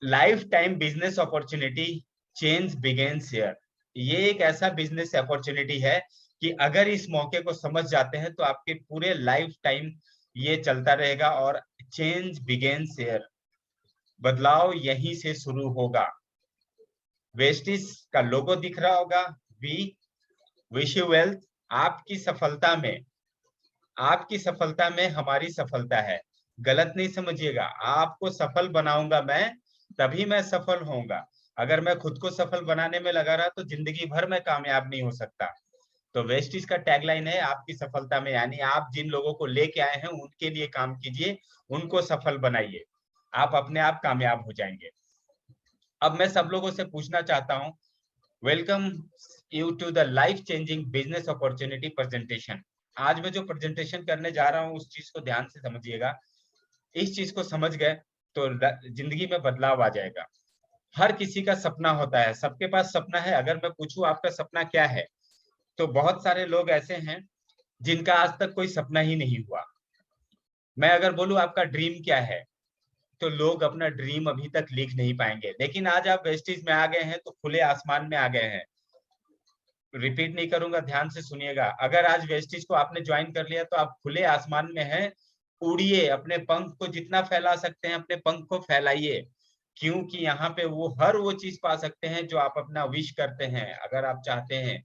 Life time business opportunity, change begins here. ये एक ऐसा बिजनेस अपॉर्चुनिटी है कि अगर इस मौके को समझ जाते हैं तो आपके पूरे लाइफ टाइम ये चलता रहेगा। और चेंज बिगेन्स हियर, बदलाव यहीं से शुरू होगा। वेस्टिज का लोगो दिख रहा होगा। We wish you wealth. आपकी सफलता में, आपकी सफलता में हमारी सफलता है। गलत नहीं समझिएगा, आपको सफल बनाऊंगा मैं, तभी मैं सफल होऊंगा। अगर मैं खुद को सफल बनाने में लगा रहा तो जिंदगी भर मैं कामयाब नहीं हो सकता। तो वेस्टिज का टैगलाइन है आपकी सफलता में, यानी आप जिन लोगों को लेके आए हैं उनके लिए काम कीजिए, उनको सफल बनाइए, आप अपने आप कामयाब हो जाएंगे। अब मैं सब लोगों से पूछना चाहता हूं, welcome you to the life changing business opportunity presentation. आज मैं जो प्रेजेंटेशन करने जा रहा हूं उस चीज को ध्यान से समझिएगा। इस चीज को समझ गए तो जिंदगी में बदलाव आ जाएगा। हर किसी का सपना होता है, सबके पास सपना है। अगर मैं पूछूं आपका सपना क्या है, तो बहुत सारे लोग ऐसे हैं जिनका आज तक कोई सपना ही नहीं हुआ। मैं अगर बोलूं आपका ड्रीम क्या है, तो लोग अपना ड्रीम अभी तक लिख नहीं पाएंगे। लेकिन आज आप वेस्टिज में आ गए हैं तो खुले आसमान में आ गए हैं। रिपीट नहीं करूंगा, ध्यान से सुनिएगा। अगर आज वेस्टिज को आपने ज्वाइन कर लिया तो आप खुले आसमान में हैं। उड़िए, अपने पंख को जितना फैला सकते हैं अपने पंख को फैलाइए, क्योंकि यहाँ पे वो हर वो चीज पा सकते हैं जो आप अपना विश करते हैं। अगर आप चाहते हैं,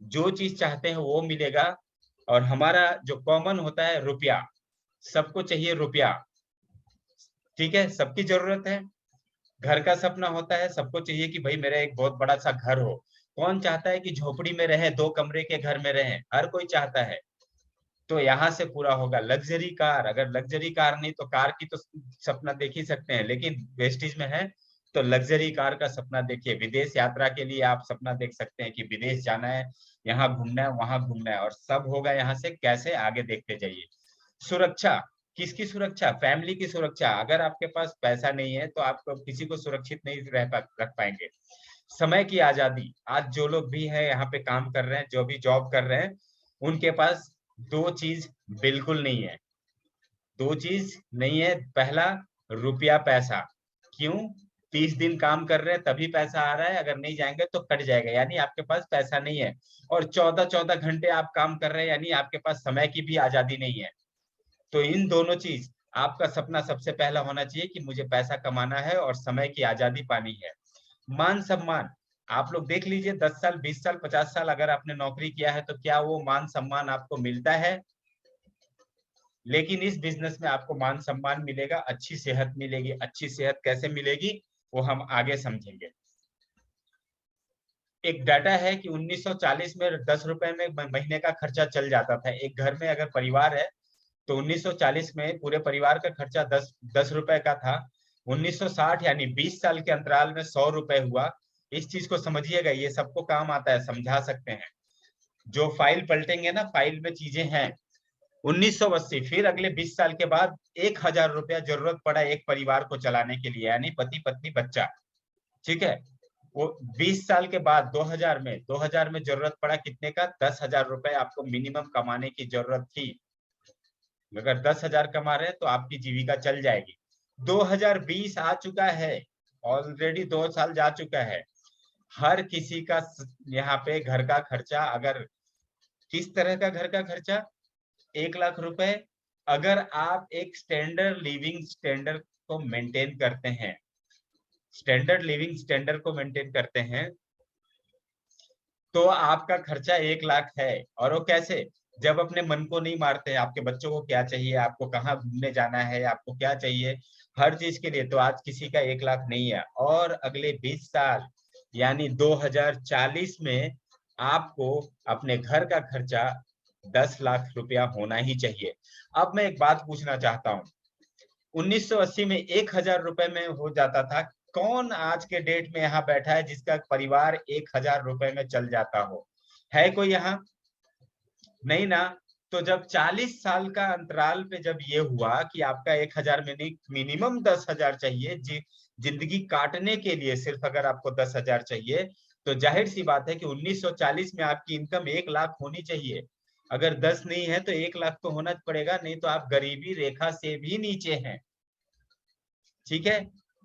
जो चीज चाहते हैं वो मिलेगा। और हमारा जो कॉमन होता है रुपया, सबको चाहिए रुपया, ठीक है, सबकी जरूरत है। घर का सपना होता है, सबको चाहिए कि भाई मेरा एक बहुत बड़ा सा घर हो। कौन चाहता है कि झोपड़ी में रहे, 2 कमरे के घर में रहे, हर कोई चाहता है। तो यहाँ से पूरा होगा लग्जरी कार। अगर लग्जरी कार नहीं तो कार की तो सपना देख ही सकते हैं, लेकिन वेस्टिज में है तो लग्जरी कार का सपना देखिए। विदेश यात्रा के लिए आप सपना देख सकते हैं कि विदेश जाना है, यहाँ घूमना है, वहां घूमना है, और सब होगा यहाँ से। कैसे, आगे देखते जाइए। सुरक्षा, किसकी सुरक्षा? फैमिली की सुरक्षा। अगर आपके पास पैसा नहीं है तो आप किसी को सुरक्षित नहीं रख पाएंगे। समय की आजादी, आज जो लोग भी है यहाँ पे काम कर रहे हैं, जो भी जॉब कर रहे हैं, उनके पास दो चीज बिल्कुल नहीं है। दो चीज नहीं है, पहला रुपया पैसा। क्यों? 30 दिन काम कर रहे हैं तभी पैसा आ रहा है, अगर नहीं जाएंगे तो कट जाएगा, यानी आपके पास पैसा नहीं है। और 14-14 घंटे आप काम कर रहे हैं, यानी आपके पास समय की भी आजादी नहीं है। तो इन दोनों चीज, आपका सपना सबसे पहला होना चाहिए कि मुझे पैसा कमाना है और समय की आजादी पानी है। मान सम्मान, आप लोग देख लीजिए, 10 साल, 20 साल, 50 साल अगर आपने नौकरी किया है तो क्या वो मान सम्मान आपको मिलता है? लेकिन इस बिजनेस में आपको मान सम्मान मिलेगा, अच्छी सेहत मिलेगी। अच्छी सेहत कैसे मिलेगी वो हम आगे समझेंगे। एक डाटा है कि 1940 में 10 रुपए में महीने का खर्चा चल जाता था। एक घर में अगर परिवार है तो 1940 में पूरे परिवार का खर्चा 10 रुपए का था। 1960 यानी 20 साल के अंतराल में 100 रुपए हुआ। इस चीज को समझिएगा, ये सबको काम आता है, समझा सकते हैं। जो फाइल पलटेंगे ना, फाइल में चीजें हैं। 1980, फिर अगले 20 साल के बाद 1000 रुपया जरूरत पड़ा एक परिवार को चलाने के लिए, यानी पति पत्नी बच्चा, ठीक है। वो 20 साल के बाद 2000 में जरूरत पड़ा कितने का? 10,000 रुपए आपको मिनिमम कमाने की जरूरत थी। अगर 10,000 कमा रहे हैं तो आपकी जीविका चल जाएगी। 2020 आ चुका है, ऑलरेडी 2 साल जा चुका है। हर किसी का यहाँ पे घर का खर्चा, अगर किस तरह का घर का खर्चा, 1 लाख रुपए। अगर आप एक स्टैंडर्ड लिविंग स्टैंडर्ड को मेंटेन करते हैं, स्टैंडर्ड लिविंग स्टैंडर्ड को मेंटेन करते हैं, तो आपका खर्चा 1 लाख है। और वो कैसे? जब अपने मन को नहीं मारते हैं, आपके बच्चों को क्या चाहिए, आपको कहाँ घूमने जाना है, आपको क्या चाहिए, हर चीज के लिए, तो आज किसी का 1 लाख नहीं है। और अगले 20 साल यानी 2040 में आपको अपने घर का खर्चा 10 लाख रुपया होना ही चाहिए। अब मैं एक बात पूछना चाहता हूँ, 1980 में 1,000 रुपए में हो जाता था। कौन आज के डेट में यहाँ बैठा है जिसका परिवार 1,000 रुपए में चल जाता हो? है कोई यहाँ? नहीं ना। तो जब 40 साल का अंतराल पे जब ये हुआ कि आपका 1,000 में नहीं, मिनिमम 10,000 चाहिए जिंदगी काटने के लिए, सिर्फ अगर आपको 10,000 चाहिए, तो जाहिर सी बात है कि 1940 में आपकी इनकम 1 लाख होनी चाहिए। अगर 10 नहीं है तो 1 लाख तो होना पड़ेगा, नहीं तो आप गरीबी रेखा से भी नीचे हैं, ठीक है।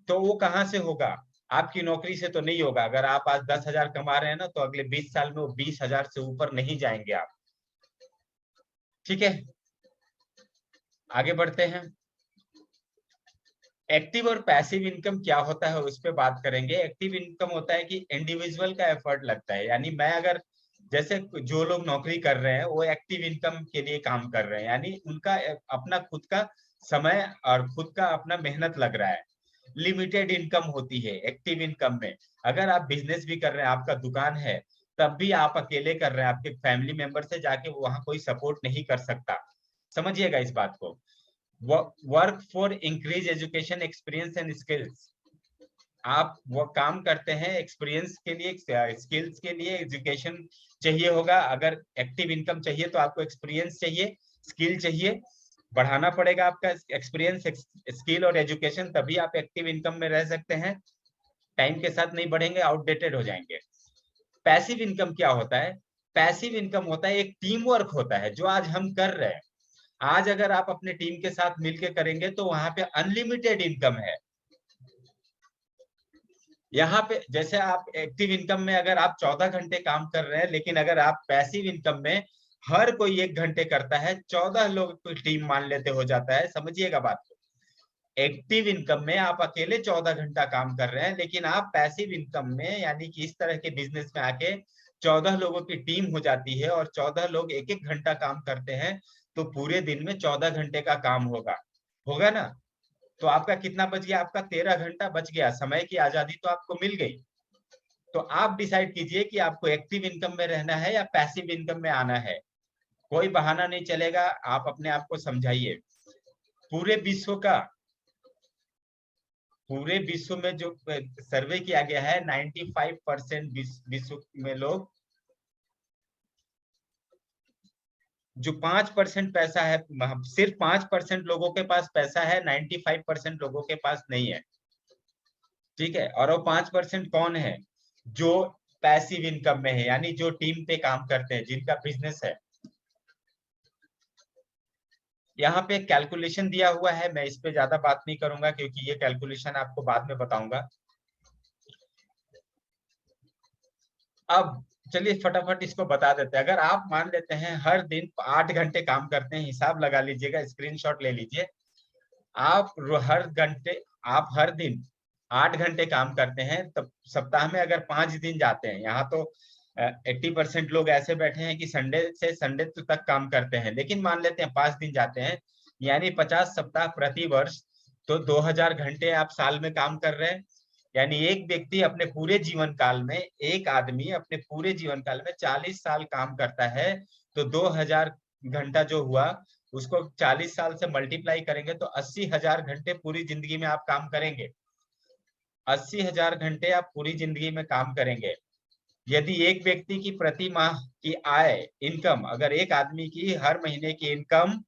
तो वो कहाँ से होगा? आपकी नौकरी से तो नहीं होगा। अगर आप आज 10,000 कमा रहे हैं ना, तो अगले 20 साल में वो 20,000 से ऊपर नहीं जाएंगे आप। ठीक है, आगे बढ़ते हैं। एक्टिव और पैसिव इनकम क्या होता है उस पर बात करेंगे। एक्टिव इनकम होता है कि इंडिविजुअल का एफर्ट लगता है, यानी मैं अगर, जैसे जो लोग नौकरी कर रहे हैं वो एक्टिव इनकम के लिए काम कर रहे हैं, यानी उनका अपना खुद का समय और खुद का अपना मेहनत लग रहा है। लिमिटेड इनकम होती है एक्टिव इनकम में। अगर आप बिजनेस भी कर रहे हैं, आपका दुकान है, तब भी आप अकेले कर रहे हैं, आपके फैमिली मेंबर से जाके वहां कोई सपोर्ट नहीं कर सकता। समझिएगा इस बात को। Work for increase education experience and skills. आप वो काम करते हैं एक्सपीरियंस के लिए, स्किल्स के लिए, एजुकेशन चाहिए होगा। अगर एक्टिव इनकम चाहिए तो आपको एक्सपीरियंस चाहिए, स्किल चाहिए, बढ़ाना पड़ेगा आपका एक्सपीरियंस, स्किल और एजुकेशन, तभी आप एक्टिव इनकम में रह सकते हैं। टाइम के साथ नहीं बढ़ेंगे, आउटडेटेड हो जाएंगे। पैसिव इनकम क्या होता है? पैसिव इनकम होता है एक टीम वर्क होता है, जो आज हम कर रहे हैं। आज अगर आप अपने टीम के साथ मिलकर करेंगे तो वहां पे अनलिमिटेड इनकम है। यहाँ पे जैसे आप एक्टिव इनकम में अगर आप 14 घंटे काम कर रहे हैं, लेकिन अगर आप पैसिव इनकम में हर कोई 1 घंटे करता है, 14 लोग की टीम मान लेते हो जाता है। समझिएगा बात को। एक्टिव इनकम में आप अकेले 14 घंटा काम कर रहे हैं, लेकिन आप पैसिव इनकम में, यानी कि इस तरह के बिजनेस में आके 14 लोगों की टीम हो जाती है और 14 लोग 1-1 घंटा काम करते हैं, तो पूरे दिन में 14 घंटे का काम होगा। होगा ना? तो आपका कितना बच गया? आपका 13 घंटा बच गया। समय की आजादी तो आपको मिल गई। तो आप डिसाइड कीजिए कि आपको एक्टिव इनकम में रहना है या पैसिव इनकम में आना है। कोई बहाना नहीं चलेगा, आप अपने आप को समझाइए। पूरे विश्व का, पूरे विश्व में जो सर्वे किया गया है, 95% विश्व में लोग, जो 5% पैसा है, सिर्फ 5% लोगों के पास पैसा है, 95% लोगों के पास नहीं है। ठीक है, और वो 5% कौन है? जो पैसिव इनकम में है, यानी जो टीम पे काम करते हैं, जिनका बिजनेस है। यहाँ पे कैलकुलेशन दिया हुआ है, मैं इस पे ज्यादा बात नहीं करूंगा क्योंकि ये कैलकुलेशन आपको बाद में बताऊंगा। अब चलिए फटाफट इसको बता देते हैं। अगर आप मान लेते हैं हर दिन 8 घंटे काम करते हैं, हिसाब लगा लीजिएगा, स्क्रीनशॉट ले लीजिए। आप हर घंटे, आप हर दिन 8 घंटे काम करते हैं, तब सप्ताह में अगर 5 दिन जाते हैं, यहाँ तो 80% लोग ऐसे बैठे हैं कि संडे से संडे तक काम करते हैं, लेकिन मान लेते हैं 5 दिन जाते हैं, यानी 50 सप्ताह प्रति वर्ष, तो 2000 घंटे आप साल में काम कर रहे हैं। यानी एक व्यक्ति अपने पूरे जीवन काल में, एक आदमी अपने पूरे जीवन काल में 40 साल काम करता है, तो 2000 घंटा जो हुआ, उसको 40 साल से मल्टीप्लाई करेंगे तो 80,000 घंटे पूरी जिंदगी में आप काम करेंगे। 80,000 घंटे आप पूरी जिंदगी में काम करेंगे। यदि एक व्यक्ति की प्रति माह की आय, इनकम, अगर एक आदमी की हर महीने की इनकम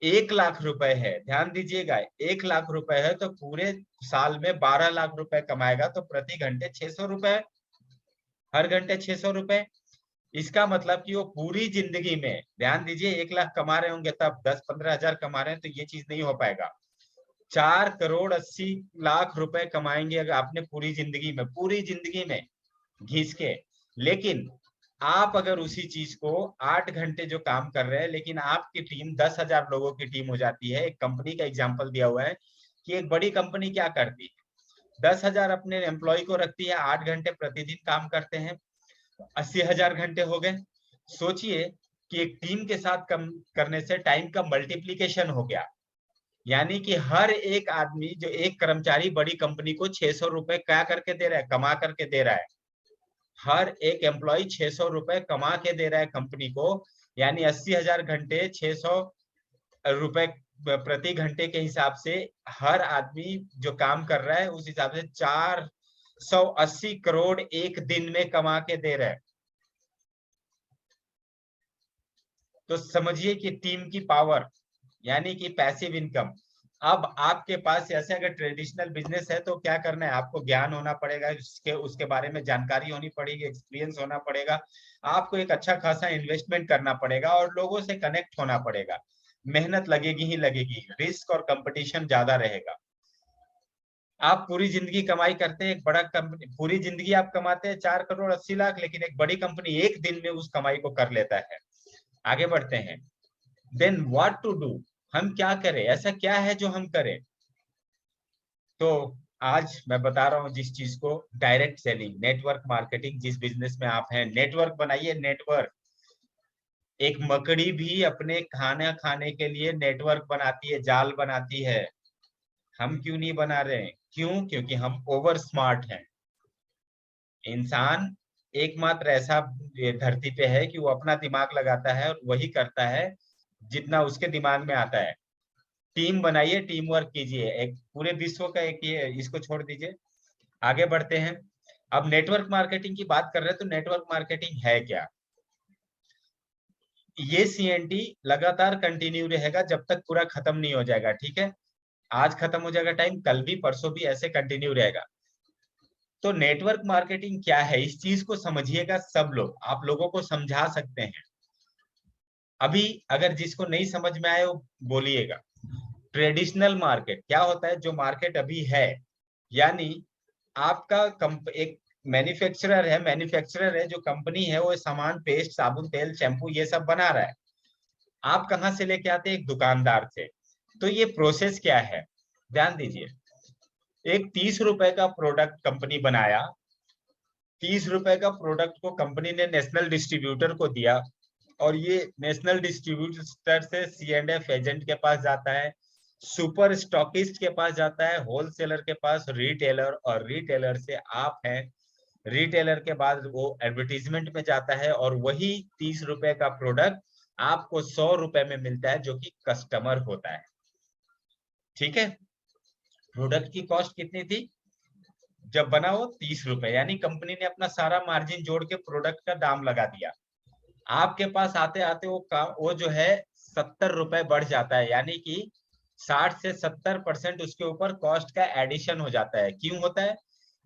1 लाख रुपए है, ध्यान दीजिएगा, 1 लाख रुपए है, तो पूरे साल में 12 लाख रुपए कमाएगा, तो प्रति घंटे 600 रुपए, हर घंटे 600 रुपए। इसका मतलब कि वो पूरी जिंदगी में, ध्यान दीजिए, 1 लाख कमा रहे होंगे तब 10-15 हजार कमा रहे हैं, तो ये चीज नहीं हो पाएगा। 4 करोड़ 80 लाख रुपए कमाएंगे अगर आपने पूरी जिंदगी में, पूरी जिंदगी में घिस के। लेकिन आप अगर उसी चीज को 8 घंटे जो काम कर रहे हैं, लेकिन आपकी टीम 10,000 लोगों की टीम हो जाती है। एक कंपनी का एग्जाम्पल दिया हुआ है कि एक बड़ी कंपनी क्या करती है, 10,000 अपने एम्प्लॉय को रखती है, 8 घंटे प्रतिदिन काम करते हैं, 80,000 घंटे हो गए। सोचिए कि एक टीम के साथ कम करने से टाइम का मल्टीप्लीकेशन हो गया, यानी कि हर एक आदमी, जो एक कर्मचारी बड़ी कंपनी को 600 रुपए क्या करके दे रहा है, कमा करके दे रहा है। हर एक एम्प्लॉय 600 रुपए कमा के दे रहा है कंपनी को, यानी 80,000 घंटे, 600 रुपए प्रति घंटे के हिसाब से हर आदमी जो काम कर रहा है, उस हिसाब से 480 करोड़ एक दिन में कमा के दे रहा है। तो समझिए कि टीम की पावर, यानी कि पैसिव इनकम। अब आपके पास ऐसे अगर ट्रेडिशनल बिजनेस है तो क्या करना है, आपको ज्ञान होना पड़ेगा, उसके बारे में जानकारी होनी पड़ेगी, एक्सपीरियंस होना पड़ेगा। आपको एक अच्छा खासा इन्वेस्टमेंट करना पड़ेगा और लोगों से कनेक्ट होना पड़ेगा। मेहनत लगेगी ही लगेगी, रिस्क और कंपटीशन ज्यादा रहेगा। आप पूरी जिंदगी कमाई करते हैं, एक बड़ा कंपनी पूरी जिंदगी आप कमाते हैं 4 करोड़ 80 लाख, लेकिन एक बड़ी कंपनी एक दिन में उस कमाई को कर लेता है। आगे बढ़ते हैं। देन व्हाट टू डू, हम क्या करें, ऐसा क्या है जो हम करें। तो आज मैं बता रहा हूं जिस चीज को, डायरेक्ट सेलिंग, नेटवर्क मार्केटिंग। जिस बिजनेस में आप हैं, नेटवर्क बनाइए, नेटवर्क। एक मकड़ी भी अपने खाना खाने के लिए नेटवर्क बनाती है, जाल बनाती है। हम क्यों नहीं बना रहे हैं? क्यों? क्योंकि हम ओवर स्मार्ट हैं। इंसान एकमात्र ऐसा ये धरती पे है कि वो अपना दिमाग लगाता है और वही करता है जितना उसके दिमाग में आता है। टीम बनाइए, टीम वर्क कीजिए। एक पूरे विश्व का एक ये, इसको छोड़ दीजिए। आगे बढ़ते हैं। अब नेटवर्क मार्केटिंग की बात कर रहे हैं, तो नेटवर्क मार्केटिंग है क्या? ये सीएनटी लगातार कंटिन्यू रहेगा जब तक पूरा खत्म नहीं हो जाएगा, ठीक है। आज खत्म हो जाएगा टाइम, कल भी परसों भी ऐसे कंटिन्यू रहेगा। तो नेटवर्क मार्केटिंग क्या है, इस चीज को समझिएगा सब लोग, आप लोगों को समझा सकते हैं। अभी अगर जिसको नहीं समझ में आए वो बोलिएगा। ट्रेडिशनल मार्केट क्या होता है? जो मार्केट अभी है, यानी आपका एक मैन्युफैक्चरर है, जो कंपनी है वो सामान, पेस्ट, साबुन, तेल, शैम्पू ये सब बना रहा है। आप कहाँ से लेके आते हैं? एक दुकानदार से। तो ये प्रोसेस क्या है, ध्यान दीजिए। एक 30 रुपए का प्रोडक्ट कंपनी बनाया, 30 रुपए का प्रोडक्ट को कंपनी ने नेशनल डिस्ट्रीब्यूटर को दिया, और ये नेशनल डिस्ट्रीब्यूटर से C&F एजेंट के पास जाता है, सुपर स्टॉकिस्ट के पास जाता है, होलसेलर के पास, रिटेलर, और रिटेलर से आप हैं। रिटेलर के बाद वो एडवर्टीजमेंट में जाता है, और वही 30 रुपए का प्रोडक्ट आपको 100 रुपए में मिलता है, जो कि कस्टमर होता है। ठीक है। प्रोडक्ट की कॉस्ट कितनी थी जब बना? वो 30 रुपए, यानी कंपनी ने अपना सारा मार्जिन जोड़ के प्रोडक्ट का दाम लगा दिया। आपके पास आते आते वो जो है 70 रुपए बढ़ जाता है, यानी कि 60 से 70% उसके ऊपर कॉस्ट का एडिशन हो जाता है। क्यों होता है?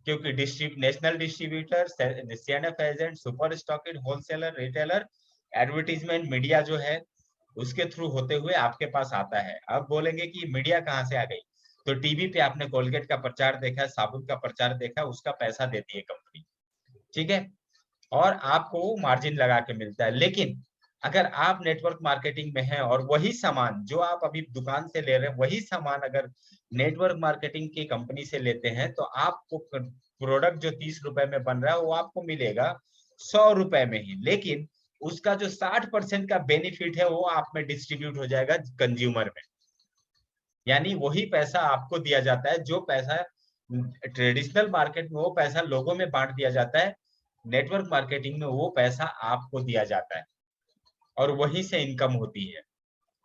क्योंकि national distributor, C&F agent, super stockist, wholesaler, retailer, advertisement, media जो है उसके थ्रू होते हुए आपके पास आता है। अब बोलेंगे कि मीडिया कहाँ से आ गई? तो टीवी पे आपने कोलगेट का प्रचार देखा, साबुन का प्रचार देखा, उसका पैसा देती है कंपनी, ठीक है, और आपको मार्जिन लगा के मिलता है। लेकिन अगर आप नेटवर्क मार्केटिंग में हैं और वही सामान जो आप अभी दुकान से ले रहे हैं, वही सामान अगर नेटवर्क मार्केटिंग की कंपनी से लेते हैं, तो आपको प्रोडक्ट जो 30 रुपए में बन रहा है वो आपको मिलेगा 100 रुपए में ही। लेकिन उसका जो 60% का बेनिफिट है वो आप में डिस्ट्रीब्यूट हो जाएगा कंज्यूमर में, यानी वही पैसा आपको दिया जाता है जो पैसा ट्रेडिशनल मार्केट में वो पैसा लोगों में बांट दिया जाता है, नेटवर्क मार्केटिंग में वो पैसा आपको दिया जाता है, और वहीं से इनकम होती है।